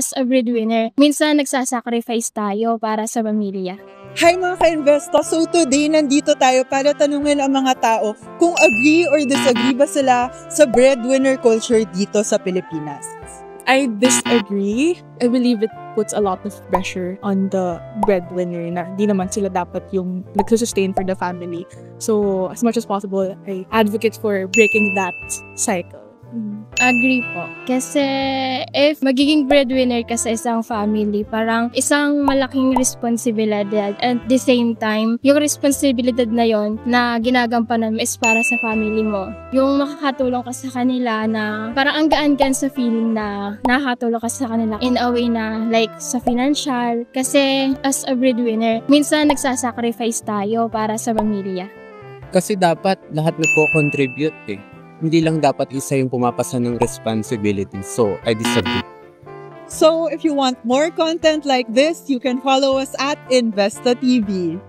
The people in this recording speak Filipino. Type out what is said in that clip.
as a breadwinner, minsan nagsasacrifice tayo para sa pamilya. Hi mga ka-Investo! So today, nandito tayo para tanungin ang mga tao kung agree or disagree ba sila sa breadwinner culture dito sa Pilipinas. I disagree. I believe it puts a lot of pressure on the breadwinner na di naman sila dapat yung nagsusustain for the family. So, as much as possible, I advocate for breaking that cycle. Agree po. Kasi if magiging breadwinner ka sa isang family, parang isang malaking responsibilidad at the same time, yung responsibilidad na yon na ginagampanan mo is para sa family mo. Yung makakatulong ka sa kanila na parang ang gaan-gaan sa feeling na nakakatulong ka sa kanila in a way na like sa financial. Kasi as a breadwinner, minsan nagsasacrifice tayo para sa pamilya. Kasi dapat lahat nagko-contribute eh. Hindi lang dapat isa yung pumapasa ng responsibility. So, I disagree. So, if you want more content like this, you can follow us at Investa TV.